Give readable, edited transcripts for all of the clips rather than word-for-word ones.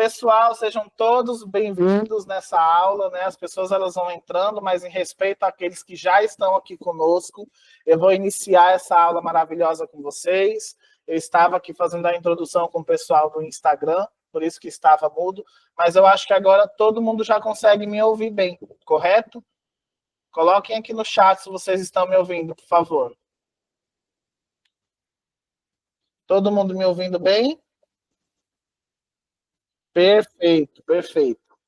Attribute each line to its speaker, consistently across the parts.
Speaker 1: Pessoal, sejam todos bem-vindos nessa aula, né? As pessoas elas vão entrando, mas em respeito àqueles que já estão aqui conosco, eu vou iniciar essa aula maravilhosa com vocês. Eu estava aqui fazendo a introdução com o pessoal do Instagram, por isso que estava mudo, mas eu acho que agora todo mundo já consegue me ouvir bem, correto? Coloquem aqui no chat se vocês estão me ouvindo, por favor. Todo mundo me ouvindo bem? Perfeito, perfeito.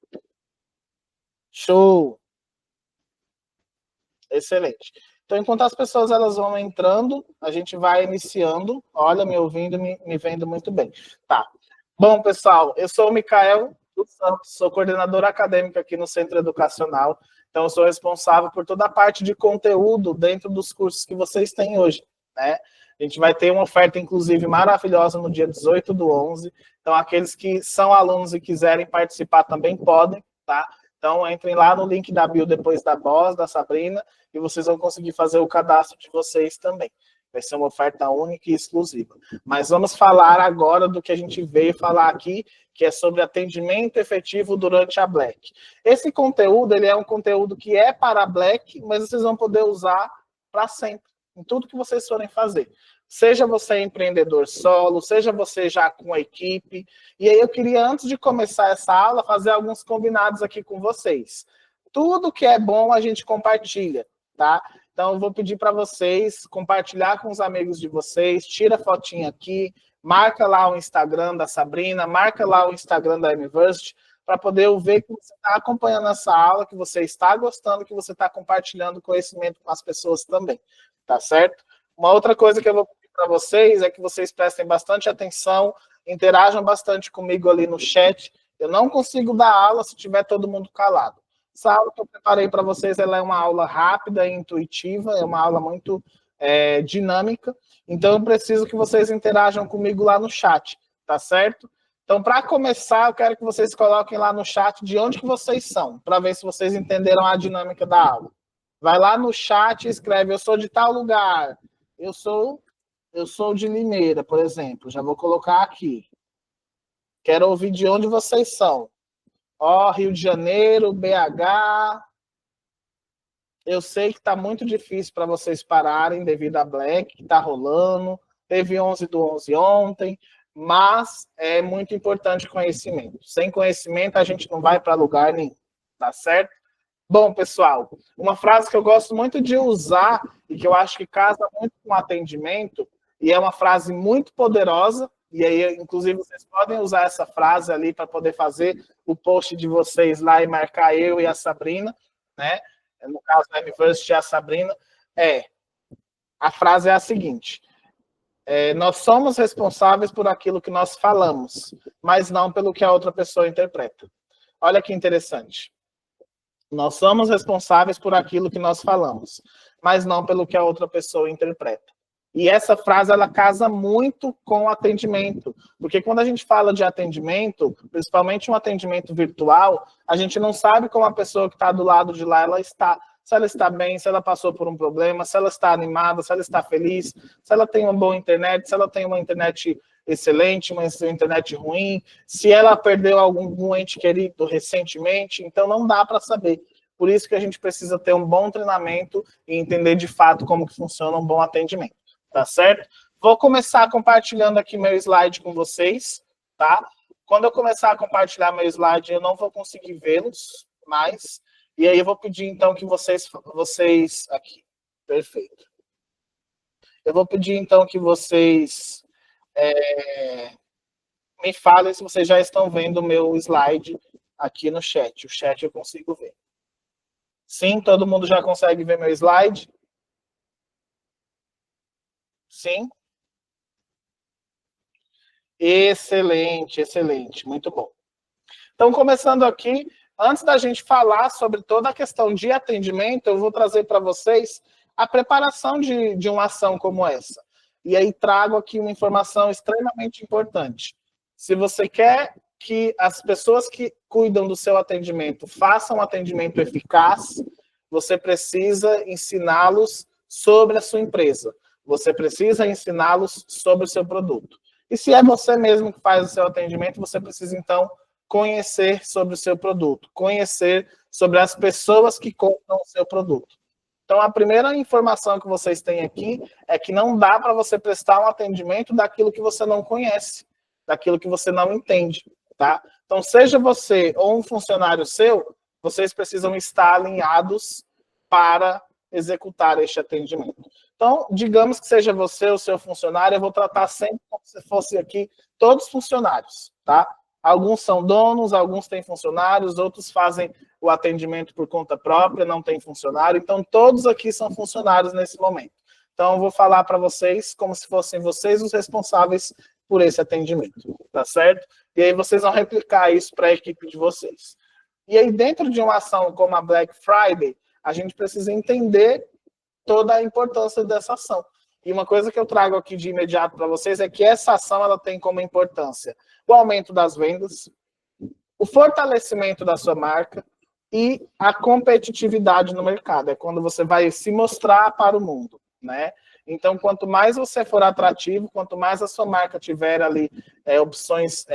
Speaker 1: Show. Excelente. Então, enquanto as pessoas elas vão entrando, a gente vai iniciando. Olha, me ouvindo, me vendo muito bem. Tá. Bom, pessoal, eu sou o Micael dos Santos, sou coordenador acadêmico aqui no Centro Educacional. Então, eu sou responsável por toda a parte de conteúdo dentro dos cursos que vocês têm hoje, né? A gente vai ter uma oferta, inclusive, maravilhosa no dia 18/11. Então, aqueles que são alunos e quiserem participar também podem, tá? Então, entrem lá no link da bio depois da voz da Sabrina e vocês vão conseguir fazer o cadastro de vocês também. Vai ser uma oferta única e exclusiva. Mas vamos falar agora do que a gente veio falar aqui, que é sobre atendimento efetivo durante a Black. Esse conteúdo, ele é um conteúdo que é para a Black, mas vocês vão poder usar para sempre, em tudo que vocês forem fazer. Seja você empreendedor solo, seja você já com a equipe. E aí eu queria, antes de começar essa aula, fazer alguns combinados aqui com vocês. Tudo que é bom a gente compartilha, tá? Então eu vou pedir para vocês compartilhar com os amigos de vocês, tira a fotinha aqui, marca lá o Instagram da Sabrina, marca lá o Instagram da University, para poder ver que você está acompanhando essa aula, que você está gostando, que você está compartilhando conhecimento com as pessoas também, tá certo? Uma outra coisa que eu vou pedir para vocês é que vocês prestem bastante atenção, interajam bastante comigo ali no chat. Eu não consigo dar aula se tiver todo mundo calado. Essa aula que eu preparei para vocês, ela é uma aula rápida e intuitiva, é uma aula muito dinâmica, então eu preciso que vocês interajam comigo lá no chat, tá certo? Então, para começar, eu quero que vocês coloquem lá no chat de onde que vocês são, para ver se vocês entenderam a dinâmica da aula. Vai lá no chat e escreve, eu sou de tal lugar, eu sou de Limeira, por exemplo, já vou colocar aqui. Quero ouvir de onde vocês são. Ó, Rio de Janeiro, BH. Eu sei que está muito difícil para vocês pararem devido à Black, que está rolando. Teve 11/11 ontem, mas é muito importante conhecimento. Sem conhecimento, a gente não vai para lugar nenhum, tá certo? Bom, pessoal, uma frase que eu gosto muito de usar e que eu acho que casa muito com atendimento, e é uma frase muito poderosa, e aí, inclusive, vocês podem usar essa frase ali para poder fazer o post de vocês lá e marcar eu e a Sabrina, né? No caso, a University e a Sabrina. A frase é a seguinte: nós somos responsáveis por aquilo que nós falamos, mas não pelo que a outra pessoa interpreta. Olha que interessante. Nós somos responsáveis por aquilo que nós falamos, mas não pelo que a outra pessoa interpreta. E essa frase, ela casa muito com o atendimento, porque quando a gente fala de atendimento, principalmente um atendimento virtual, a gente não sabe como a pessoa que está do lado de lá, ela está. Se ela está bem, se ela passou por um problema, se ela está animada, se ela está feliz, se ela tem uma boa internet, se ela tem uma internet excelente, uma internet ruim, se ela perdeu algum ente querido recentemente, então não dá para saber. Por isso que a gente precisa ter um bom treinamento e entender de fato como que funciona um bom atendimento, tá certo? Vou começar compartilhando aqui meu slide com vocês, tá? Quando eu começar a compartilhar meu slide, eu não vou conseguir vê-los mais, e aí eu vou pedir então que vocês aqui, perfeito. Eu vou pedir então que vocês me falem se vocês já estão vendo o meu slide aqui no chat. O chat eu consigo ver. Sim, todo mundo já consegue ver meu slide? Sim? Excelente, excelente, muito bom. Então, começando aqui, antes da gente falar sobre toda a questão de atendimento, eu vou trazer para vocês a preparação de uma ação como essa. E aí trago aqui uma informação extremamente importante. Se você quer que as pessoas que cuidam do seu atendimento façam um atendimento eficaz, você precisa ensiná-los sobre a sua empresa. Você precisa ensiná-los sobre o seu produto. E se é você mesmo que faz o seu atendimento, você precisa, então, conhecer sobre o seu produto, conhecer sobre as pessoas que compram o seu produto. Então, a primeira informação que vocês têm aqui é que não dá para você prestar um atendimento daquilo que você não conhece, daquilo que você não entende, tá? Então, seja você ou um funcionário seu, vocês precisam estar alinhados para executar este atendimento. Então, digamos que seja você ou seu funcionário, eu vou tratar sempre como se fosse aqui todos funcionários, tá? Alguns são donos, alguns têm funcionários, outros fazem o atendimento por conta própria, não tem funcionário. Então, todos aqui são funcionários nesse momento. Então, eu vou falar para vocês como se fossem vocês os responsáveis por esse atendimento, tá certo? E aí vocês vão replicar isso para a equipe de vocês. E aí, dentro de uma ação como a Black Friday, a gente precisa entender toda a importância dessa ação. E uma coisa que eu trago aqui de imediato para vocês é que essa ação ela tem como importância o aumento das vendas, o fortalecimento da sua marca e a competitividade no mercado. É quando você vai se mostrar para o mundo, né? Então, quanto mais você for atrativo, quanto mais a sua marca tiver ali opções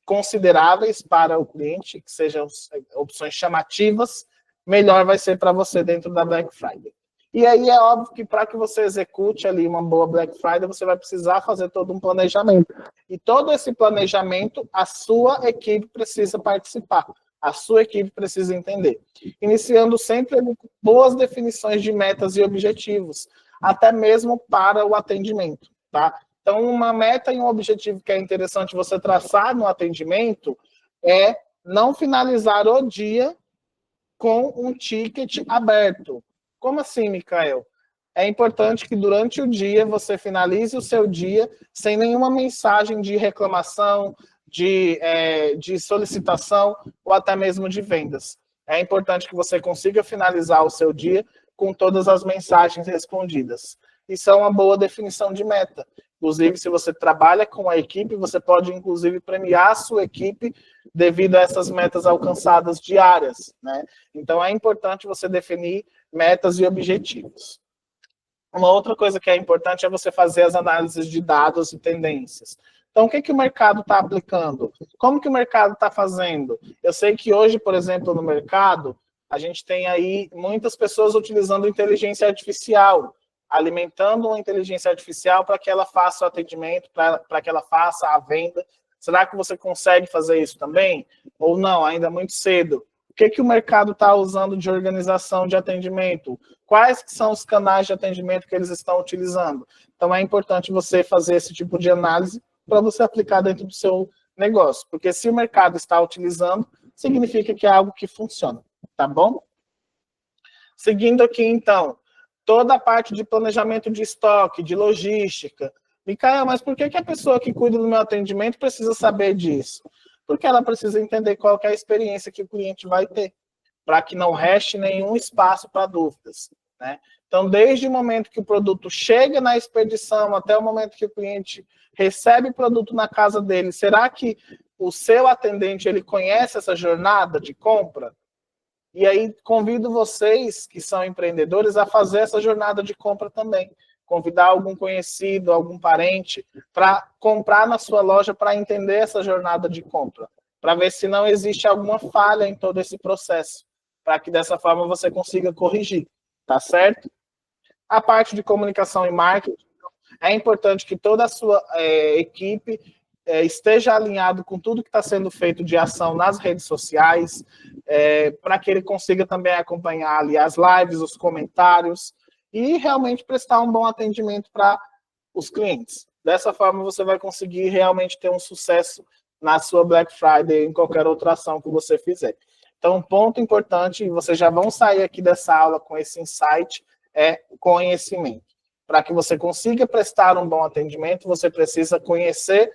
Speaker 1: consideráveis para o cliente, que sejam opções chamativas, melhor vai ser para você dentro da Black Friday. E aí é óbvio que para que você execute ali uma boa Black Friday, você vai precisar fazer todo um planejamento. E todo esse planejamento, a sua equipe precisa participar. A sua equipe precisa entender. Iniciando sempre com boas definições de metas e objetivos, até mesmo para o atendimento, tá? Então, uma meta e um objetivo que é interessante você traçar no atendimento é não finalizar o dia com um ticket aberto. Como assim, Mikael? É importante que durante o dia você finalize o seu dia sem nenhuma mensagem de reclamação, de solicitação ou até mesmo de vendas. É importante que você consiga finalizar o seu dia com todas as mensagens respondidas. Isso é uma boa definição de meta. Inclusive, se você trabalha com a equipe, você pode, inclusive, premiar a sua equipe devido a essas metas alcançadas diárias, né? Então, é importante você definir metas e objetivos. Uma outra coisa que é importante é você fazer as análises de dados e tendências. Então, o que o mercado está aplicando? Como que o mercado está fazendo? Eu sei que hoje, por exemplo, no mercado, a gente tem aí muitas pessoas utilizando inteligência artificial, alimentando uma inteligência artificial para que ela faça o atendimento, para que ela faça a venda. Será que você consegue fazer isso também? Ou não, ainda muito cedo? O que o mercado está usando de organização de atendimento? Quais que são os canais de atendimento que eles estão utilizando? Então, é importante você fazer esse tipo de análise para você aplicar dentro do seu negócio. Porque se o mercado está utilizando, significa que é algo que funciona, tá bom? Seguindo aqui, então, toda a parte de planejamento de estoque, de logística. Mikael, mas por que a pessoa que cuida do meu atendimento precisa saber disso? Porque ela precisa entender qual que é a experiência que o cliente vai ter, para que não reste nenhum espaço para dúvidas, né? Então, desde o momento que o produto chega na expedição até o momento que o cliente recebe o produto na casa dele, será que o seu atendente ele conhece essa jornada de compra? E aí, convido vocês, que são empreendedores, a fazer essa jornada de compra também. Convidar algum conhecido, algum parente, para comprar na sua loja, para entender essa jornada de compra. Para ver se não existe alguma falha em todo esse processo. Para que dessa forma você consiga corrigir. Tá certo? A parte de comunicação e marketing, é importante que toda a sua equipe esteja alinhado com tudo que está sendo feito de ação nas redes sociais, para que ele consiga também acompanhar ali as lives, os comentários, e realmente prestar um bom atendimento para os clientes. Dessa forma, você vai conseguir realmente ter um sucesso na sua Black Friday, em qualquer outra ação que você fizer. Então, um ponto importante, e vocês já vão sair aqui dessa aula com esse insight, é conhecimento. Para que você consiga prestar um bom atendimento, você precisa conhecer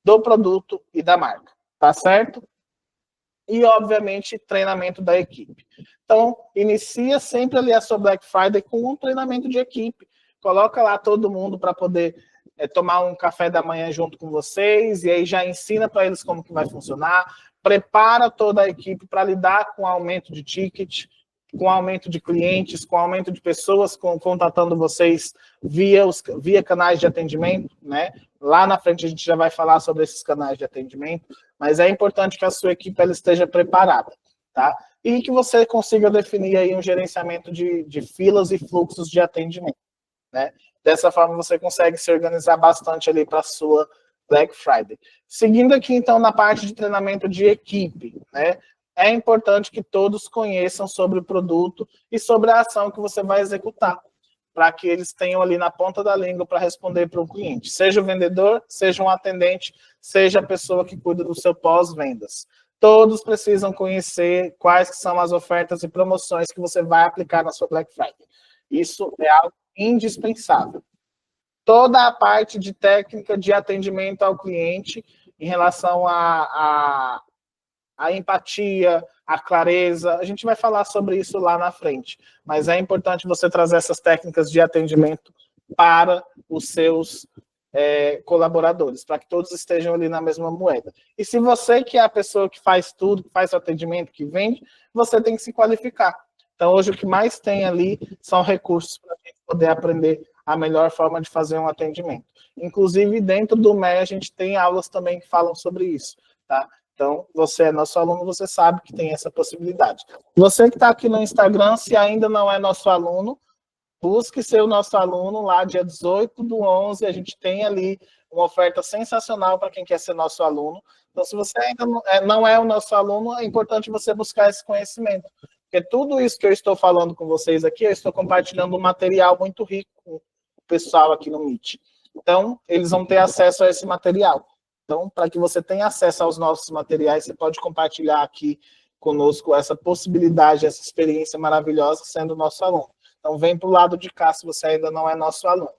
Speaker 1: do produto e da marca, tá certo? E, obviamente, treinamento da equipe. Então, inicia sempre ali a sua Black Friday com um treinamento de equipe. Coloca lá todo mundo para poder tomar um café da manhã junto com vocês, e aí já ensina para eles como que vai funcionar, prepara toda a equipe para lidar com o aumento de ticket, com aumento de clientes, com aumento de pessoas contatando vocês via canais de atendimento, né? Lá na frente a gente já vai falar sobre esses canais de atendimento, mas é importante que a sua equipe ela esteja preparada, tá? E que você consiga definir aí um gerenciamento de filas e fluxos de atendimento, né? Dessa forma você consegue se organizar bastante ali para a sua Black Friday. Seguindo aqui, então, na parte de treinamento de equipe, né? É importante que todos conheçam sobre o produto e sobre a ação que você vai executar, para que eles tenham ali na ponta da língua para responder para o cliente. Seja o vendedor, seja um atendente, seja a pessoa que cuida do seu pós-vendas. Todos precisam conhecer quais são as ofertas e promoções que você vai aplicar na sua Black Friday. Isso é algo indispensável. Toda a parte de técnica de atendimento ao cliente em relação a empatia, a clareza, a gente vai falar sobre isso lá na frente, mas é importante você trazer essas técnicas de atendimento para os seus colaboradores, para que todos estejam ali na mesma moeda. E se você que é a pessoa que faz tudo, que faz o atendimento, que vende, você tem que se qualificar. Então, hoje, o que mais tem ali são recursos para a gente poder aprender a melhor forma de fazer um atendimento. Inclusive, dentro do MEI, a gente tem aulas também que falam sobre isso, tá? Então, você é nosso aluno, você sabe que tem essa possibilidade. Você que está aqui no Instagram, se ainda não é nosso aluno, busque ser o nosso aluno lá, dia 18/11, a gente tem ali uma oferta sensacional para quem quer ser nosso aluno. Então, se você ainda não é o nosso aluno, é importante você buscar esse conhecimento. Porque tudo isso que eu estou falando com vocês aqui, eu estou compartilhando um material muito rico com o pessoal aqui no Meet. Então, eles vão ter acesso a esse material. Então, para que você tenha acesso aos nossos materiais, você pode compartilhar aqui conosco essa possibilidade, essa experiência maravilhosa sendo nosso aluno. Então, vem para o lado de cá se você ainda não é nosso aluno.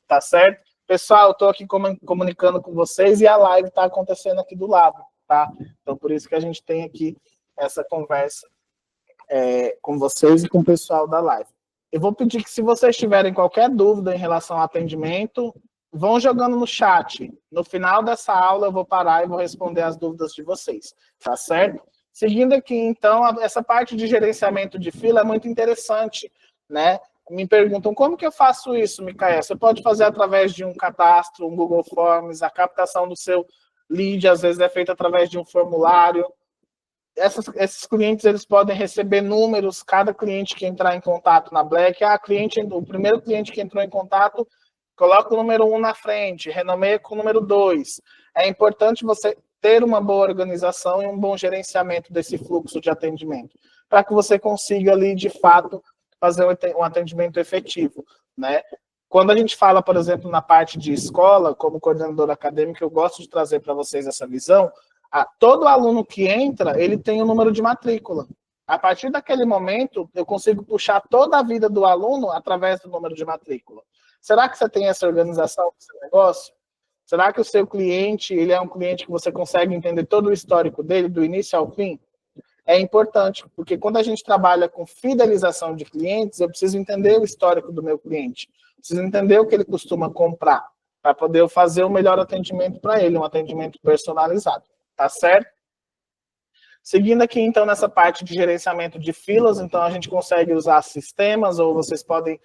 Speaker 1: Tá certo? Pessoal, eu estou aqui comunicando com vocês e a live está acontecendo aqui do lado, tá? Então, por isso que a gente tem aqui essa conversa com vocês e com o pessoal da live. Eu vou pedir que, se vocês tiverem qualquer dúvida em relação ao atendimento, vão jogando no chat. No final dessa aula, eu vou parar e vou responder as dúvidas de vocês, tá certo? Seguindo aqui, então, essa parte de gerenciamento de fila é muito interessante, né? Me perguntam, como que eu faço isso, Micael? Você pode fazer através de um cadastro, um Google Forms, a captação do seu lead, às vezes, é feita através de um formulário. Esses clientes, eles podem receber números, cada cliente que entrar em contato na Black, o primeiro cliente que entrou em contato, coloca o número 1 na frente, renomeia com o número 2. É importante você ter uma boa organização e um bom gerenciamento desse fluxo de atendimento, para que você consiga ali, de fato, fazer um atendimento efetivo, né? Quando a gente fala, por exemplo, na parte de escola, como coordenador acadêmico, eu gosto de trazer para vocês essa visão. Todo aluno que entra, ele tem um número de matrícula. A partir daquele momento, eu consigo puxar toda a vida do aluno através do número de matrícula. Será que você tem essa organização no seu negócio? Será que o seu cliente, ele é um cliente que você consegue entender todo o histórico dele, do início ao fim? É importante, porque quando a gente trabalha com fidelização de clientes, eu preciso entender o histórico do meu cliente, preciso entender o que ele costuma comprar, para poder fazer o melhor atendimento para ele, um atendimento personalizado. Tá certo? Seguindo aqui, então, nessa parte de gerenciamento de filas, então a gente consegue usar sistemas, ou vocês podem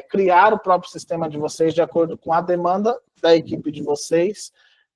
Speaker 1: criar o próprio sistema de vocês de acordo com a demanda da equipe de vocês.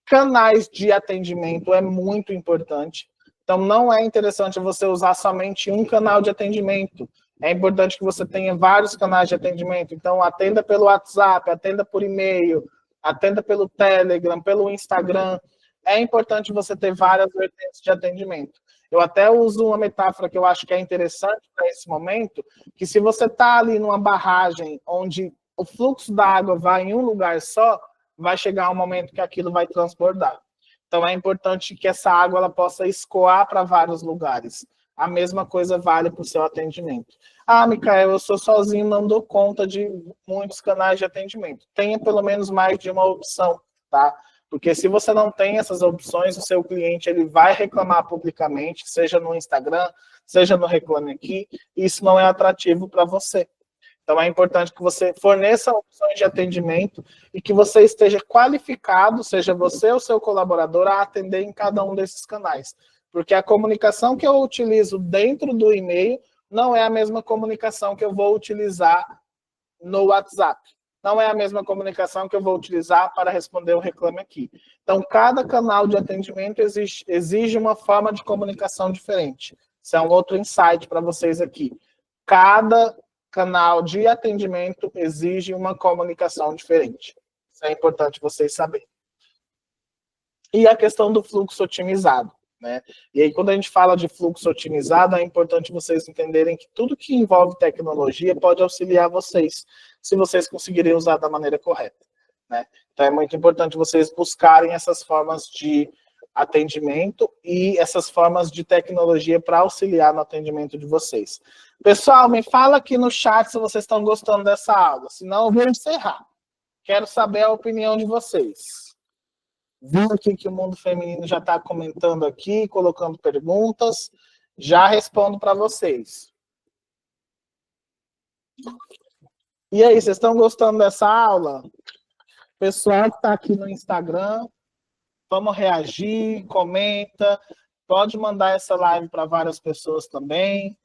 Speaker 1: Canais de atendimento é muito importante. Então, não é interessante você usar somente um canal de atendimento. É importante que você tenha vários canais de atendimento. Então, atenda pelo WhatsApp, atenda por e-mail, atenda pelo Telegram, pelo Instagram. É importante você ter várias vertentes de atendimento. Eu até uso uma metáfora que eu acho que é interessante para esse momento, que se você está ali numa barragem onde o fluxo da água vai em um lugar só, vai chegar um momento que aquilo vai transbordar. Então, é importante que essa água ela possa escoar para vários lugares. A mesma coisa vale para o seu atendimento. Micael, eu sou sozinho, não dou conta de muitos canais de atendimento. Tenha pelo menos mais de uma opção, tá? Porque se você não tem essas opções, o seu cliente ele vai reclamar publicamente, seja no Instagram, seja no Reclame Aqui, e isso não é atrativo para você. Então, é importante que você forneça opções de atendimento e que você esteja qualificado, seja você ou seu colaborador, a atender em cada um desses canais. Porque a comunicação que eu utilizo dentro do e-mail não é a mesma comunicação que eu vou utilizar no WhatsApp. Não é a mesma comunicação que eu vou utilizar para responder o Reclame Aqui. Então, cada canal de atendimento exige uma forma de comunicação diferente. Isso é um outro insight para vocês aqui. Cada canal de atendimento exige uma comunicação diferente. Isso é importante vocês saberem. E a questão do fluxo otimizado, né? E aí, quando a gente fala de fluxo otimizado, é importante vocês entenderem que tudo que envolve tecnologia pode auxiliar vocês, se vocês conseguirem usar da maneira correta, né? Então, é muito importante vocês buscarem essas formas de atendimento e essas formas de tecnologia para auxiliar no atendimento de vocês. Pessoal, me fala aqui no chat se vocês estão gostando dessa aula, senão eu vou encerrar. Quero saber a opinião de vocês. Vi aqui que o Mundo Feminino já está comentando aqui, colocando perguntas. Já respondo para vocês. E aí, vocês estão gostando dessa aula? Pessoal que está aqui no Instagram, vamos reagir, comenta. Pode mandar essa live para várias pessoas também.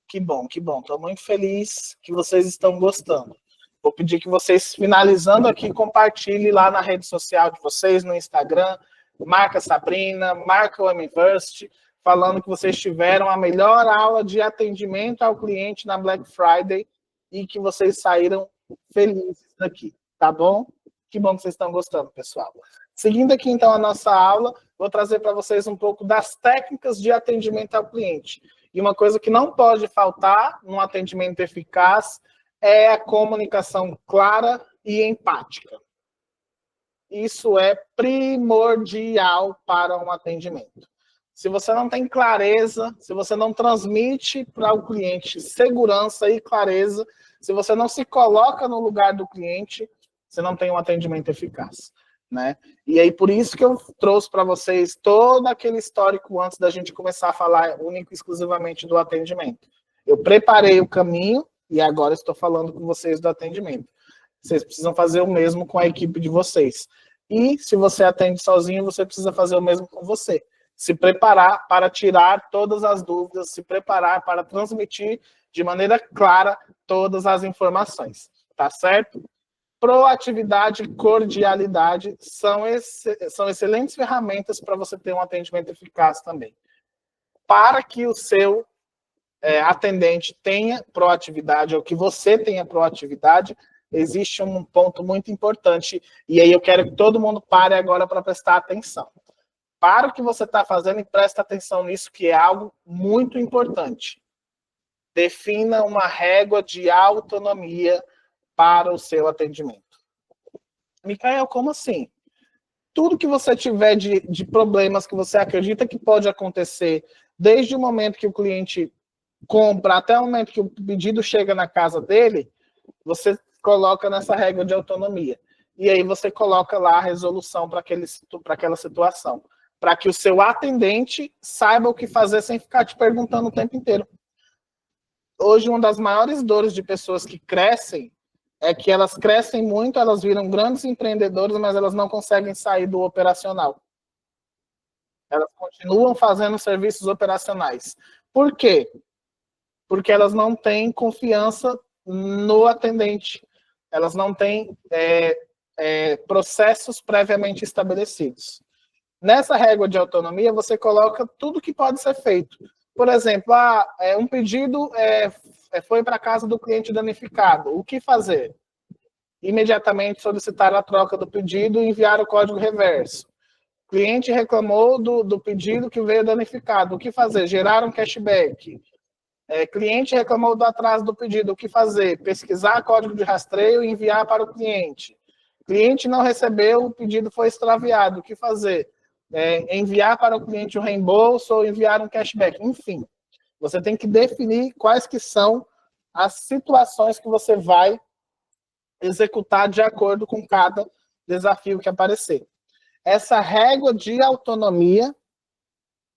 Speaker 1: Que bom, que bom. Estou muito feliz que vocês estão gostando. Vou pedir que vocês, finalizando aqui, compartilhem lá na rede social de vocês, no Instagram, marca a Sabrina, marca o Amiverse, falando que vocês tiveram a melhor aula de atendimento ao cliente na Black Friday e que vocês saíram felizes daqui, tá bom? Que bom que vocês estão gostando, pessoal. Seguindo aqui, então, a nossa aula, vou trazer para vocês um pouco das técnicas de atendimento ao cliente. E uma coisa que não pode faltar num atendimento eficaz é a comunicação clara e empática. Isso é primordial para um atendimento. Se você não tem clareza, se você não transmite para o cliente segurança e clareza, se você não se coloca no lugar do cliente, você não tem um atendimento eficaz, né? E aí, por isso que eu trouxe para vocês todo aquele histórico antes da gente começar a falar único e exclusivamente do atendimento. Eu preparei o caminho e agora estou falando com vocês do atendimento. Vocês precisam fazer o mesmo com a equipe de vocês. E se você atende sozinho, você precisa fazer o mesmo com você. Se preparar para tirar todas as dúvidas, se preparar para transmitir de maneira clara todas as informações. Tá certo? Proatividade e cordialidade são excelentes ferramentas para você ter um atendimento eficaz também. Para que o seu atendente tenha proatividade, ou que você tenha proatividade, existe um ponto muito importante, e aí eu quero que todo mundo pare agora para prestar atenção. Para o que você está fazendo e presta atenção nisso, que é algo muito importante. Defina uma régua de autonomia para o seu atendimento. Micael, como assim? Tudo que você tiver de problemas que você acredita que pode acontecer, desde o momento que o cliente compra até o momento que o pedido chega na casa dele, você coloca nessa regra de autonomia. E aí você coloca lá a resolução para aquela situação. Para que o seu atendente saiba o que fazer sem ficar te perguntando o tempo inteiro. Hoje, uma das maiores dores de pessoas que crescem é que elas crescem muito, elas viram grandes empreendedores, mas elas não conseguem sair do operacional. Elas continuam fazendo serviços operacionais. Por quê? Porque elas não têm confiança no atendente. Elas não têm processos previamente estabelecidos. Nessa régua de autonomia, você coloca tudo que pode ser feito. Por exemplo, um pedido foi para a casa do cliente danificado. O que fazer? Imediatamente solicitar a troca do pedido e enviar o código reverso. O cliente reclamou do pedido que veio danificado. O que fazer? Gerar um cashback. Cliente reclamou do atraso do pedido. O que fazer? Pesquisar código de rastreio e enviar para o cliente. Cliente não recebeu, o pedido foi extraviado. O que fazer? Enviar para o cliente o reembolso ou enviar um cashback. Enfim, você tem que definir quais que são as situações que você vai executar de acordo com cada desafio que aparecer. Essa régua de autonomia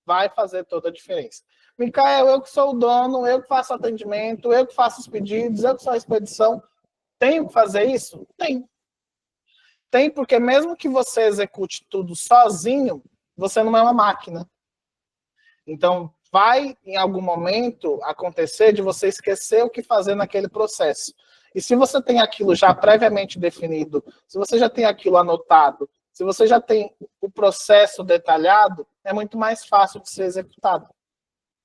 Speaker 1: vai fazer toda a diferença. Micael, eu que sou o dono, eu que faço atendimento, eu que faço os pedidos, eu que sou a expedição, tenho que fazer isso? Tem. Tem, porque mesmo que você execute tudo sozinho, você não é uma máquina. Então, vai, em algum momento, acontecer de você esquecer o que fazer naquele processo. E se você tem aquilo já previamente definido, se você já tem aquilo anotado, se você já tem o processo detalhado, é muito mais fácil de ser executado.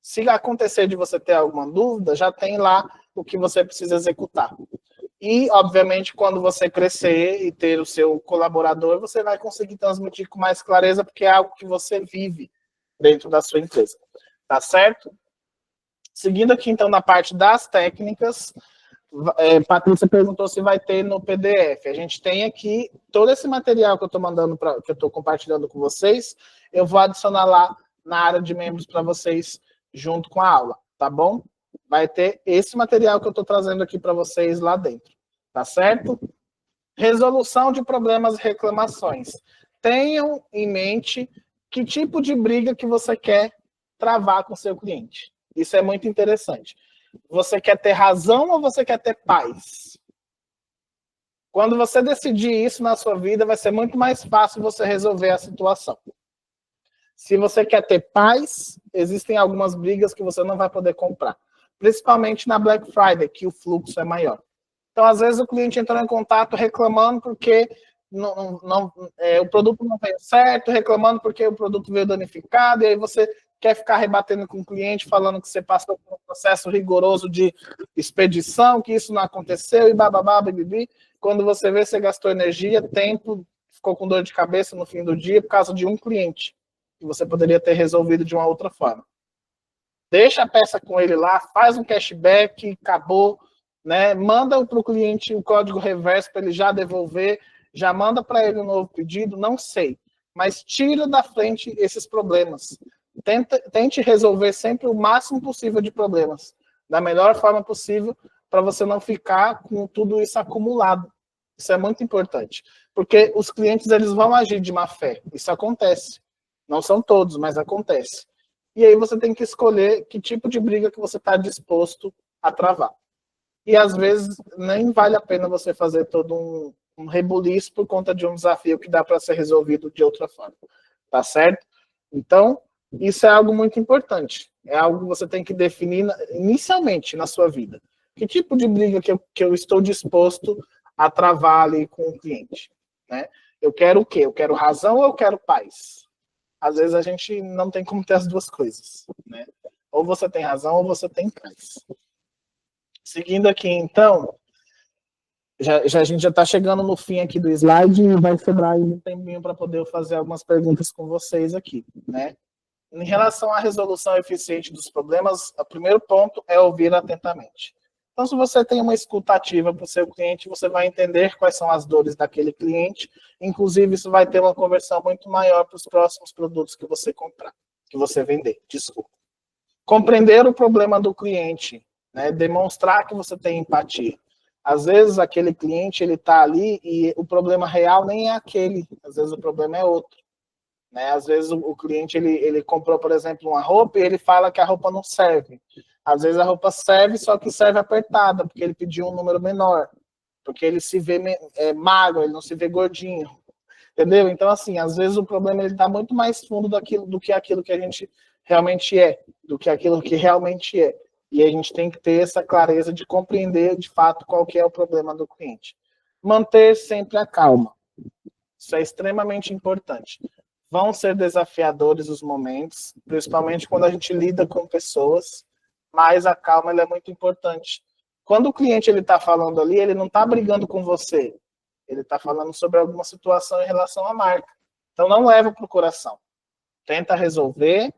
Speaker 1: Se acontecer de você ter alguma dúvida, já tem lá o que você precisa executar. E, obviamente, quando você crescer e ter o seu colaborador, você vai conseguir transmitir com mais clareza, porque é algo que você vive dentro da sua empresa. Tá certo? Seguindo aqui, então, na parte das técnicas, Patrícia perguntou se vai ter no PDF. A gente tem aqui todo esse material que eu estou mandando, que eu estou compartilhando com vocês, eu vou adicionar lá na área de membros para vocês, junto com a aula, tá bom? Vai ter esse material que eu estou trazendo aqui para vocês lá dentro, tá certo? Resolução de problemas e reclamações. Tenham em mente que tipo de briga que você quer travar com o seu cliente. Isso é muito interessante. Você quer ter razão ou você quer ter paz? Quando você decidir isso na sua vida, vai ser muito mais fácil você resolver a situação. Se você quer ter paz, existem algumas brigas que você não vai poder comprar. Principalmente na Black Friday, que o fluxo é maior. Então, às vezes, o cliente entrou em contato reclamando porque o produto não veio certo, reclamando porque o produto veio danificado, e aí você quer ficar rebatendo com o cliente, falando que você passou por um processo rigoroso de expedição, que isso não aconteceu, e bababá, bibibi. Quando você vê, você gastou energia, tempo, ficou com dor de cabeça no fim do dia por causa de um cliente, que você poderia ter resolvido de uma outra forma. Deixa a peça com ele lá, faz um cashback, acabou, né? Manda para o cliente o código reverso para ele já devolver, já manda para ele um novo pedido, não sei. Mas tira da frente esses problemas. Tente resolver sempre o máximo possível de problemas, da melhor forma possível, para você não ficar com tudo isso acumulado. Isso é muito importante. Porque os clientes, eles vão agir de má fé. Isso acontece. Não são todos, mas acontece. E aí você tem que escolher que tipo de briga que você está disposto a travar. E às vezes nem vale a pena você fazer todo um rebuliço por conta de um desafio que dá para ser resolvido de outra forma. Tá certo? Então, isso é algo muito importante. É algo que você tem que definir inicialmente na sua vida. Que tipo de briga que eu estou disposto a travar ali com o cliente? Né? Eu quero o quê? Eu quero razão ou eu quero paz? Às vezes a gente não tem como ter as duas coisas. Né? Ou você tem razão ou você tem paz. Seguindo aqui, então, a gente já está chegando no fim aqui do slide e vai sobrar aí um tempinho para poder fazer algumas perguntas com vocês aqui, né? Em relação à resolução eficiente dos problemas, o primeiro ponto é ouvir atentamente. Então, se você tem uma escuta ativa para o seu cliente, você vai entender quais são as dores daquele cliente, inclusive isso vai ter uma conversão muito maior para os próximos produtos que você comprar, que você vender, desculpa. Compreender o problema do cliente, né? Demonstrar que você tem empatia. Às vezes aquele cliente ele está ali e o problema real nem é aquele, às vezes o problema é outro. Né? Às vezes o cliente ele comprou, por exemplo, uma roupa e ele fala que a roupa não serve. Às vezes a roupa serve, só que serve apertada, porque ele pediu um número menor, porque ele se vê magro, ele não se vê gordinho. Entendeu? Então, assim, às vezes o problema ele está muito mais fundo do que aquilo que a gente realmente é, do que aquilo que realmente é. E a gente tem que ter essa clareza de compreender, de fato, qual que é o problema do cliente. Manter sempre a calma. Isso é extremamente importante. Vão ser desafiadores os momentos, principalmente quando a gente lida com pessoas, mas a calma ela é muito importante. Quando o cliente está falando ali, ele não está brigando com você, ele está falando sobre alguma situação em relação à marca. Então não leva para o coração. Tenta resolver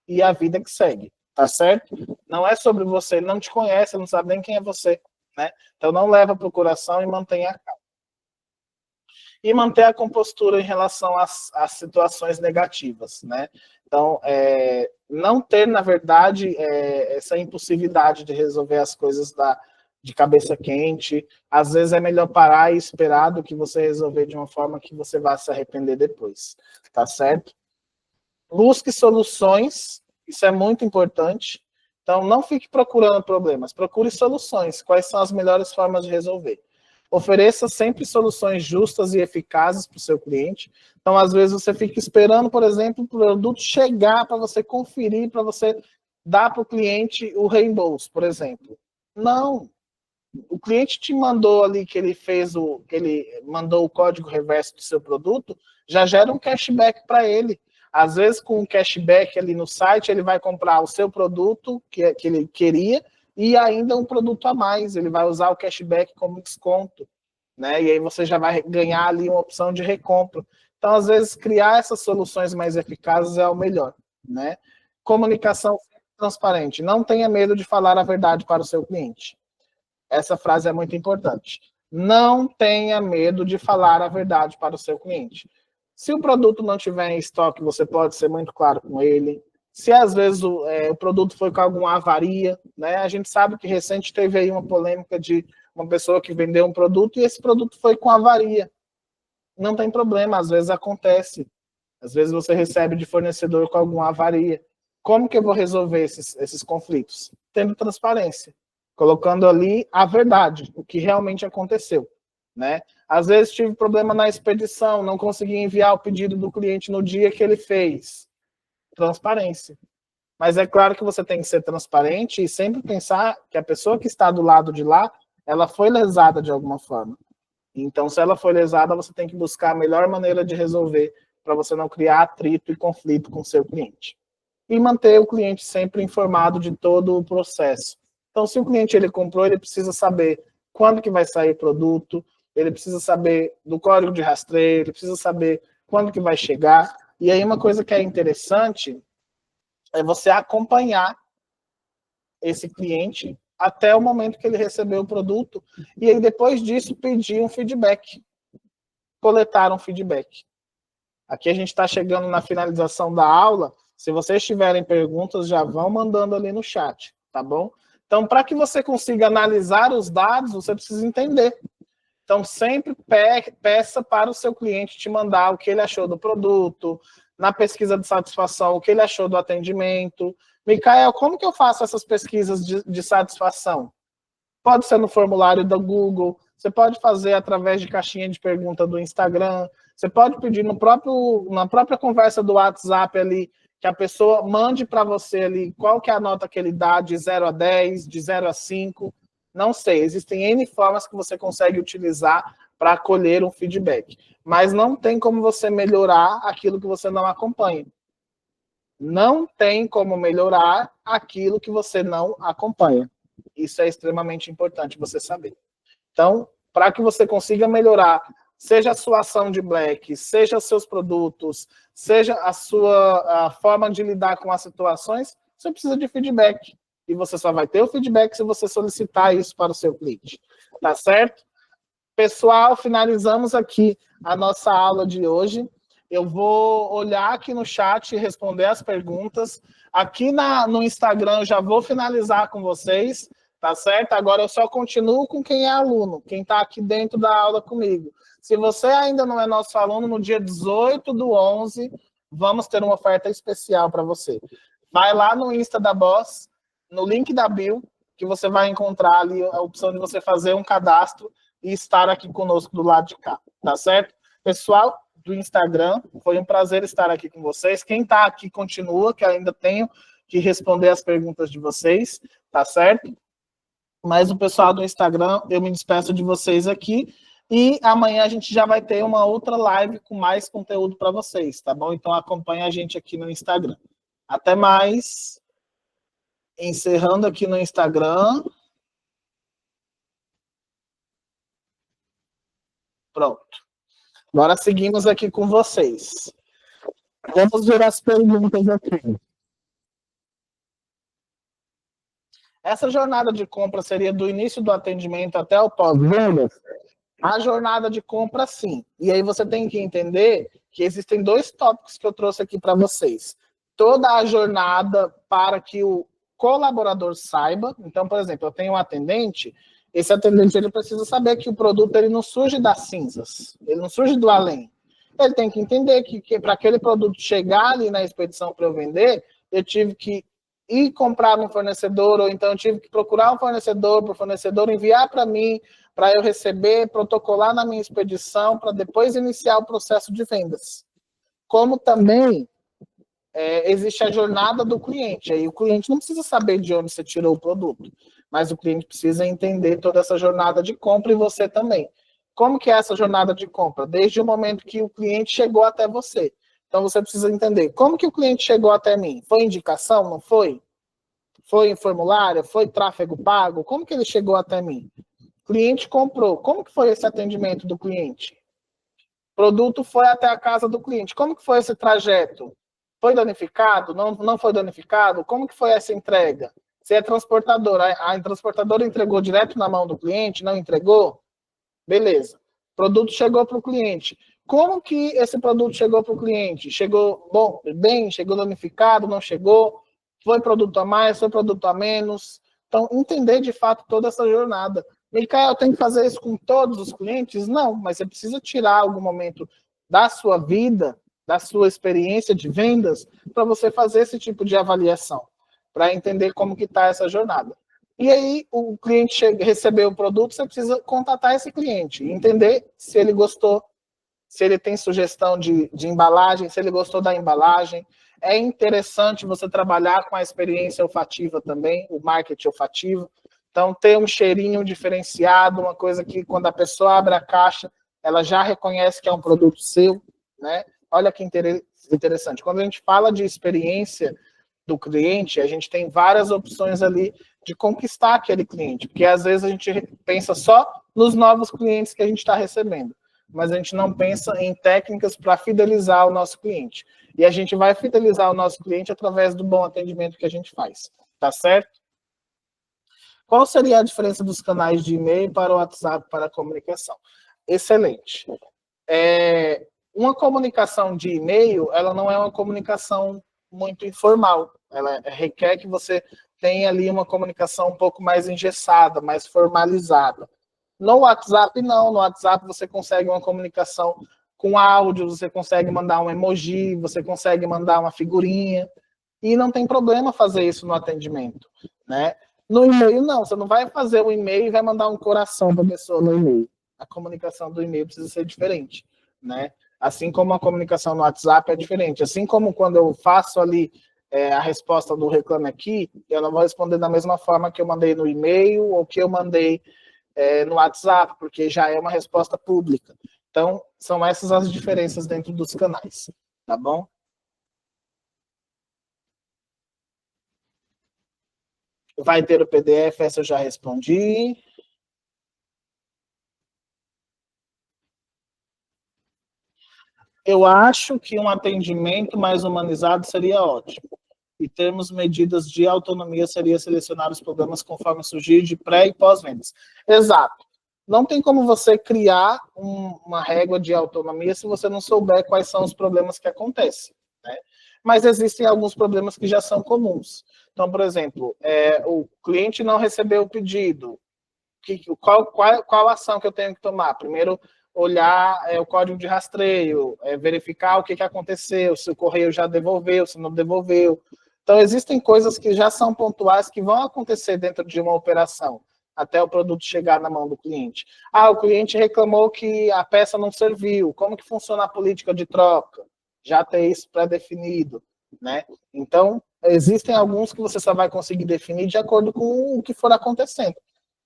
Speaker 1: e a vida que segue, tá certo? Não é sobre você, ele não te conhece, ele não sabe nem quem é você, né? Então não leva para o coração e mantenha a calma. E manter a compostura em relação às situações negativas, né? Então, não ter, na verdade, essa impulsividade de resolver as coisas de cabeça quente. Às vezes é melhor parar e esperar do que você resolver de uma forma que você vá se arrepender depois, tá certo? Busque soluções, isso é muito importante. Então, não fique procurando problemas, procure soluções. Quais são as melhores formas de resolver? Ofereça sempre soluções justas e eficazes para o seu cliente. Então, às vezes, você fica esperando, por exemplo, o produto chegar para você conferir, para você dá para o cliente o reembolso, por exemplo. Não. O cliente te mandou ali que ele mandou o código reverso do seu produto, já gera um cashback para ele. Às vezes, com um cashback ali no site, ele vai comprar o seu produto que ele queria e ainda um produto a mais. Ele vai usar o cashback como desconto, né? E aí você já vai ganhar ali uma opção de recompra. Então, às vezes, criar essas soluções mais eficazes é o melhor, né? Comunicação transparente. Não tenha medo de falar a verdade para o seu cliente. Essa frase é muito importante. Não tenha medo de falar a verdade para o seu cliente. Se o produto não tiver em estoque, você pode ser muito claro com ele. Se às vezes o produto foi com alguma avaria, né? A gente sabe que recente teve aí uma polêmica de uma pessoa que vendeu um produto e esse produto foi com avaria. Não tem problema, às vezes acontece. Às vezes você recebe de fornecedor com alguma avaria. Como que eu vou resolver esses conflitos? Tendo transparência, colocando ali a verdade, o que realmente aconteceu, né? Às vezes tive problema na expedição, não consegui enviar o pedido do cliente no dia que ele fez. Transparência. Mas é claro que você tem que ser transparente e sempre pensar que a pessoa que está do lado de lá, ela foi lesada de alguma forma. Então, se ela foi lesada, você tem que buscar a melhor maneira de resolver para você não criar atrito e conflito com o seu cliente. E manter o cliente sempre informado de todo o processo. Então, se o cliente ele comprou, ele precisa saber quando que vai sair o produto, ele precisa saber do código de rastreio, ele precisa saber quando que vai chegar. E aí uma coisa que é interessante é você acompanhar esse cliente até o momento que ele recebeu o produto e aí depois disso pedir um feedback, coletar um feedback. Aqui a gente está chegando na finalização da aula. Se vocês tiverem perguntas, já vão mandando ali no chat, tá bom? Então, para que você consiga analisar os dados, você precisa entender. Então, sempre peça para o seu cliente te mandar o que ele achou do produto, na pesquisa de satisfação, o que ele achou do atendimento. Micael, como que eu faço essas pesquisas de satisfação? Pode ser no formulário do Google, você pode fazer através de caixinha de pergunta do Instagram, você pode pedir na própria conversa do WhatsApp ali, que a pessoa mande para você ali qual que é a nota que ele dá de 0 a 10, de 0 a 5. Não sei, existem N formas que você consegue utilizar para colher um feedback. Mas não tem como você melhorar aquilo que você não acompanha. Não tem como melhorar aquilo que você não acompanha. Isso é extremamente importante você saber. Então, para que você consiga melhorar, seja a sua ação de black, seja seus produtos, seja a forma de lidar com as situações, você precisa de feedback. E você só vai ter o feedback se você solicitar isso para o seu cliente. Tá certo? Pessoal, finalizamos aqui a nossa aula de hoje. Eu vou olhar aqui no chat e responder as perguntas. Aqui no Instagram eu já vou finalizar com vocês, tá certo? Agora eu só continuo com quem é aluno, quem está aqui dentro da aula comigo. Se você ainda não é nosso aluno, no dia 18/11, vamos ter uma oferta especial para você. Vai lá no Insta da Boss, no link da bio, que você vai encontrar ali a opção de você fazer um cadastro e estar aqui conosco do lado de cá, tá certo? Pessoal do Instagram, foi um prazer estar aqui com vocês. Quem está aqui continua, que ainda tenho que responder as perguntas de vocês, tá certo? Mas o pessoal do Instagram, eu me despeço de vocês aqui e amanhã a gente já vai ter uma outra live com mais conteúdo para vocês, tá bom? Então acompanha a gente aqui no Instagram. Até mais. Encerrando aqui no Instagram. Pronto. Agora seguimos aqui com vocês. Vamos ver as perguntas aqui. Essa jornada de compra seria do início do atendimento até o pós-vendas? A jornada de compra, sim. E aí você tem que entender que existem 2 tópicos que eu trouxe aqui para vocês. Toda a jornada para que o colaborador saiba. Então, por exemplo, eu tenho um atendente, esse atendente ele precisa saber que o produto ele não surge das cinzas, ele não surge do além. Ele tem que entender que para aquele produto chegar ali na expedição para eu vender, eu tive que ir comprar no fornecedor, ou então eu tive que procurar um fornecedor, para o fornecedor enviar para mim, para eu receber, protocolar na minha expedição, para depois iniciar o processo de vendas. Como também existe a jornada do cliente. Aí o cliente não precisa saber de onde você tirou o produto, mas o cliente precisa entender toda essa jornada de compra e você também. Como que é essa jornada de compra? Desde o momento que o cliente chegou até você. Então você precisa entender como que o cliente chegou até mim. Foi indicação? Não foi? Foi em formulário? Foi tráfego pago? Como que ele chegou até mim? O cliente comprou. Como que foi esse atendimento do cliente? O produto foi até a casa do cliente. Como que foi esse trajeto? Foi danificado? Não foi danificado? Como que foi essa entrega? Se é transportadora, a transportadora entregou direto na mão do cliente? Não entregou? Beleza. O produto chegou para o cliente. Como que esse produto chegou para o cliente? Chegou bom, bem? Chegou danificado? Não chegou? Foi produto a mais? Foi produto a menos? Então, entender de fato toda essa jornada. Micael, tem que fazer isso com todos os clientes? Não, mas você precisa tirar algum momento da sua vida, da sua experiência de vendas, para você fazer esse tipo de avaliação, para entender como que está essa jornada. E aí, o cliente recebeu o produto, você precisa contatar esse cliente, entender se ele gostou, se ele tem sugestão de embalagem, se ele gostou da embalagem. É interessante você trabalhar com a experiência olfativa também, o marketing olfativo. Então, ter um cheirinho diferenciado, uma coisa que quando a pessoa abre a caixa, ela já reconhece que é um produto seu, né? Olha que interessante. Quando a gente fala de experiência do cliente, a gente tem várias opções ali de conquistar aquele cliente, porque às vezes a gente pensa só nos novos clientes que a gente está recebendo, mas a gente não pensa em técnicas para fidelizar o nosso cliente. E a gente vai fidelizar o nosso cliente através do bom atendimento que a gente faz, tá certo? Qual seria a diferença dos canais de e-mail para o WhatsApp para a comunicação? Excelente. Uma comunicação de e-mail, ela não é uma comunicação muito informal. Ela requer que você tenha ali uma comunicação um pouco mais engessada, mais formalizada. No WhatsApp, não. No WhatsApp você consegue uma comunicação com áudio, você consegue mandar um emoji, você consegue mandar uma figurinha, e não tem problema fazer isso no atendimento, né? No e-mail, não. Você não vai fazer um e-mail e vai mandar um coração para a pessoa no e-mail. A comunicação do e-mail precisa ser diferente, né? Assim como a comunicação no WhatsApp é diferente. Assim como quando eu faço ali a resposta do Reclame Aqui, eu não vou responder da mesma forma que eu mandei no e-mail ou que eu mandei no WhatsApp, porque já é uma resposta pública. Então, são essas as diferenças dentro dos canais, tá bom? Vai ter o PDF, essa eu já respondi. Eu acho que um atendimento mais humanizado seria ótimo. E termos medidas de autonomia seria selecionar os problemas conforme surgir de pré e pós-vendas. Exato. Não tem como você criar uma régua de autonomia se você não souber quais são os problemas que acontecem, né? Mas existem alguns problemas que já são comuns. Então, por exemplo, o cliente não recebeu o pedido. Qual ação que eu tenho que tomar? Primeiro, olhar o código de rastreio, verificar o que aconteceu, se o correio já devolveu, se não devolveu. Então, existem coisas que já são pontuais que vão acontecer dentro de uma operação, até o produto chegar na mão do cliente. Ah, o cliente reclamou que a peça não serviu. Como que funciona a política de troca? Já tem isso pré-definido, né? Então, existem alguns que você só vai conseguir definir de acordo com o que for acontecendo.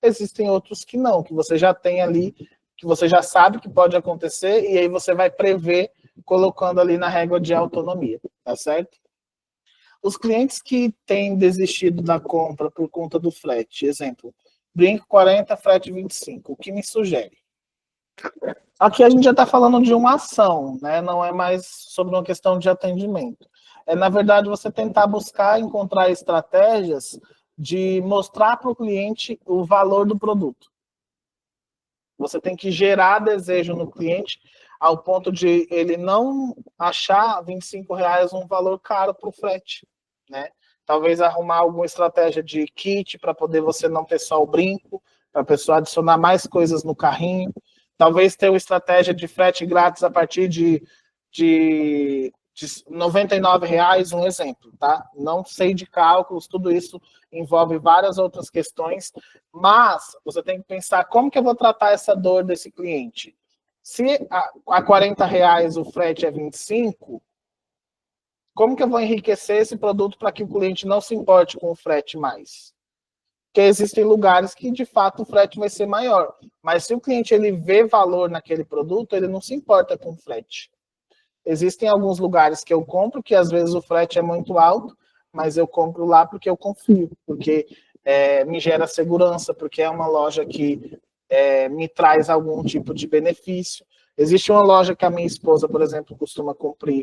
Speaker 1: Existem outros que não, que você já tem ali, que você já sabe que pode acontecer, e aí você vai prever colocando ali na régua de autonomia, tá certo? Os clientes que têm desistido da compra por conta do frete, exemplo, brinco 40, frete 25, o que me sugere? Aqui a gente já está falando de uma ação, né? Não é mais sobre uma questão de atendimento. Na verdade, você tentar buscar encontrar estratégias de mostrar para o cliente o valor do produto. Você tem que gerar desejo no cliente ao ponto de ele não achar R$ 25 um valor caro para o frete, né? Talvez arrumar alguma estratégia de kit para poder você não ter só o brinco, para a pessoa adicionar mais coisas no carrinho. Talvez ter uma estratégia de frete grátis a partir de R$ 99, um exemplo, tá? Não sei de cálculos, tudo isso envolve várias outras questões, mas você tem que pensar como que eu vou tratar essa dor desse cliente. Se a R$ 40 o frete é 25, Como que eu vou enriquecer esse produto para que o cliente não se importe com o frete mais? Porque existem lugares que, de fato, o frete vai ser maior. Mas se o cliente ele vê valor naquele produto, ele não se importa com o frete. Existem alguns lugares que eu compro, que às vezes o frete é muito alto, mas eu compro lá porque eu confio, porque me gera segurança, porque é uma loja que me traz algum tipo de benefício. Existe uma loja que a minha esposa, por exemplo, costuma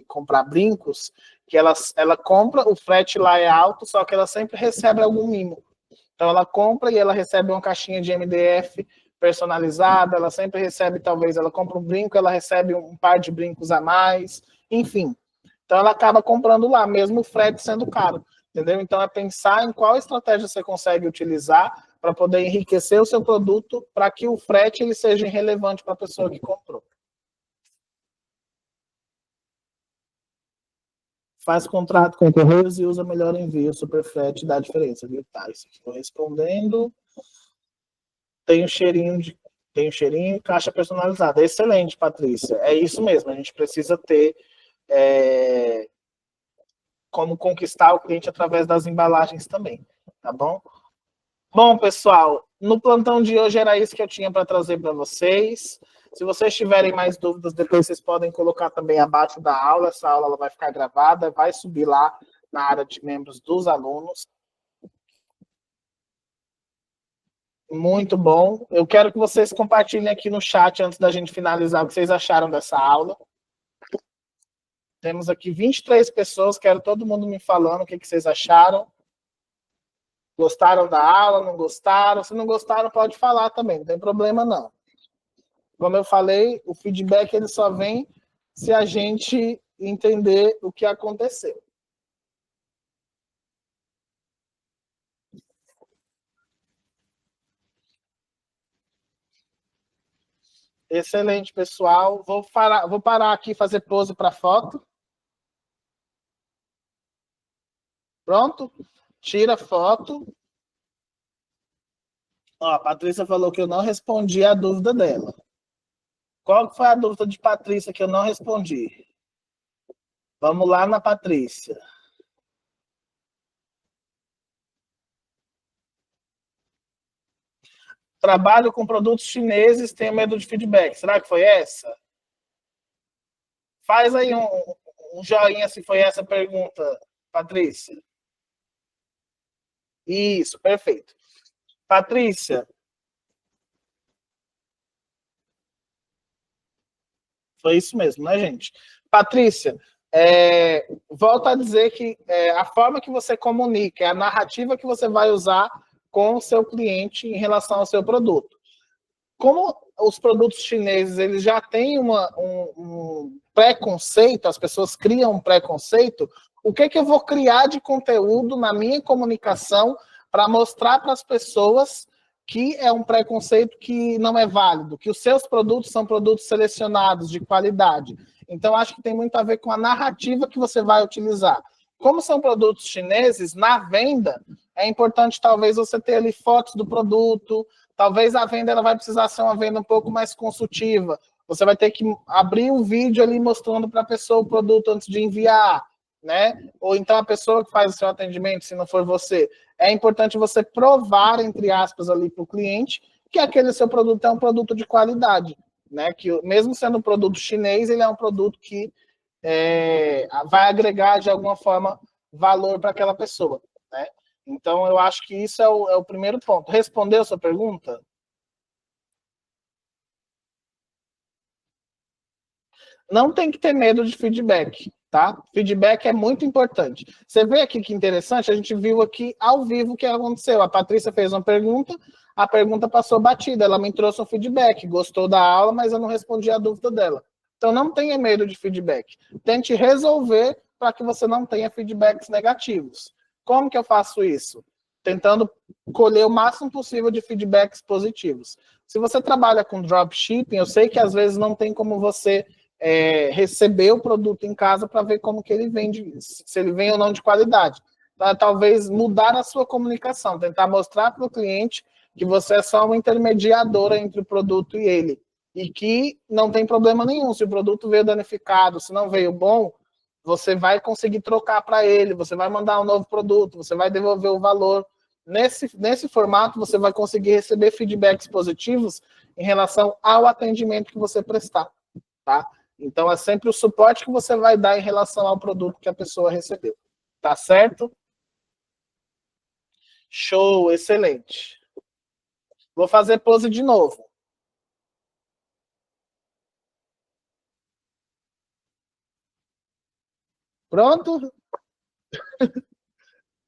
Speaker 1: comprar brincos, que ela compra, o frete lá é alto, só que ela sempre recebe algum mimo. Então ela compra e ela recebe uma caixinha de MDF personalizada, ela sempre recebe, talvez, ela compra um brinco, ela recebe um par de brincos a mais, enfim. Então ela acaba comprando lá, mesmo o frete sendo caro, entendeu? Então é pensar em qual estratégia você consegue utilizar para poder enriquecer o seu produto para que o frete ele seja relevante para a pessoa que comprou. Faz contrato com Correios e usa melhor envio, Superfrete dá diferença, viu? Tá, isso aqui estou respondendo. Tem um cheirinho e caixa personalizada. Excelente, Patrícia. É isso mesmo, a gente precisa ter como conquistar o cliente através das embalagens também, tá bom? Bom, pessoal, no plantão de hoje era isso que eu tinha para trazer para vocês. Se vocês tiverem mais dúvidas, depois vocês podem colocar também abaixo da aula. Essa aula ela vai ficar gravada, vai subir lá na área de membros dos alunos. Muito bom. Eu quero que vocês compartilhem aqui no chat, antes da gente finalizar, o que vocês acharam dessa aula. Temos aqui 23 pessoas, quero todo mundo me falando o que vocês acharam. Gostaram da aula, não gostaram? Se não gostaram, pode falar também, não tem problema não. Como eu falei, o feedback ele só vem se a gente entender o que aconteceu. Excelente, pessoal. Vou parar aqui e fazer pose para foto. Pronto? Tira foto. Ó, a Patrícia falou que eu não respondi a dúvida dela. Qual foi a dúvida de Patrícia que eu não respondi? Vamos lá na Patrícia. Trabalho com produtos chineses, tenho medo de feedback. Será que foi essa? Faz aí um joinha se foi essa pergunta, Patrícia. Isso, perfeito. Patrícia. Foi isso mesmo, né, gente? Patrícia, volto a dizer que a forma que você comunica, é a narrativa que você vai usar com o seu cliente em relação ao seu produto. Como os produtos chineses eles já têm um preconceito, as pessoas criam um preconceito, o que eu vou criar de conteúdo na minha comunicação para mostrar para as pessoas que é um preconceito que não é válido, que os seus produtos são produtos selecionados, de qualidade. Então, acho que tem muito a ver com a narrativa que você vai utilizar. Como são produtos chineses, na venda, é importante talvez você ter ali fotos do produto, talvez a venda ela vai precisar ser uma venda um pouco mais consultiva. Você vai ter que abrir um vídeo ali mostrando para a pessoa o produto antes de enviar, né? Ou então a pessoa que faz o seu atendimento, se não for você. É importante você provar, entre aspas, ali para o cliente que aquele seu produto é um produto de qualidade, né? Que mesmo sendo um produto chinês, ele é um produto que vai agregar de alguma forma valor para aquela pessoa, né? Então, eu acho que isso é o primeiro ponto. Respondeu a sua pergunta? Não tem que ter medo de feedback, tá? Feedback é muito importante. Você vê aqui que interessante, a gente viu aqui ao vivo o que aconteceu. A Patrícia fez uma pergunta, a pergunta passou batida, ela me trouxe um feedback, gostou da aula, mas eu não respondi a dúvida dela. Então, não tenha medo de feedback. Tente resolver para que você não tenha feedbacks negativos. Como que eu faço isso? Tentando colher o máximo possível de feedbacks positivos. Se você trabalha com dropshipping, eu sei que às vezes não tem como você receber o produto em casa para ver como que ele vende, se ele vem ou não de qualidade. Então, talvez mudar a sua comunicação, tentar mostrar para o cliente que você é só uma intermediadora entre o produto e ele. E que não tem problema nenhum. Se o produto veio danificado, se não veio bom, você vai conseguir trocar para ele, você vai mandar um novo produto, você vai devolver o valor. Nesse formato, você vai conseguir receber feedbacks positivos em relação ao atendimento que você prestar, tá? Então, é sempre o suporte que você vai dar em relação ao produto que a pessoa recebeu. Tá certo? Show, excelente. Vou fazer pose de novo. Pronto?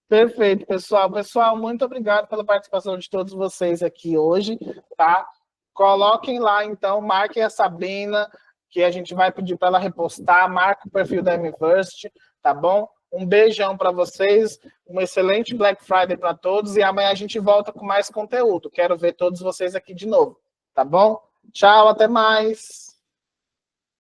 Speaker 1: Perfeito, pessoal. Pessoal, muito obrigado pela participação de todos vocês aqui hoje, tá? Coloquem lá, então, marquem a Sabrina, que a gente vai pedir para ela repostar, marca o perfil da Mverse, tá bom? Um beijão para vocês, um excelente Black Friday para todos e amanhã a gente volta com mais conteúdo. Quero ver todos vocês aqui de novo, tá bom? Tchau, até mais.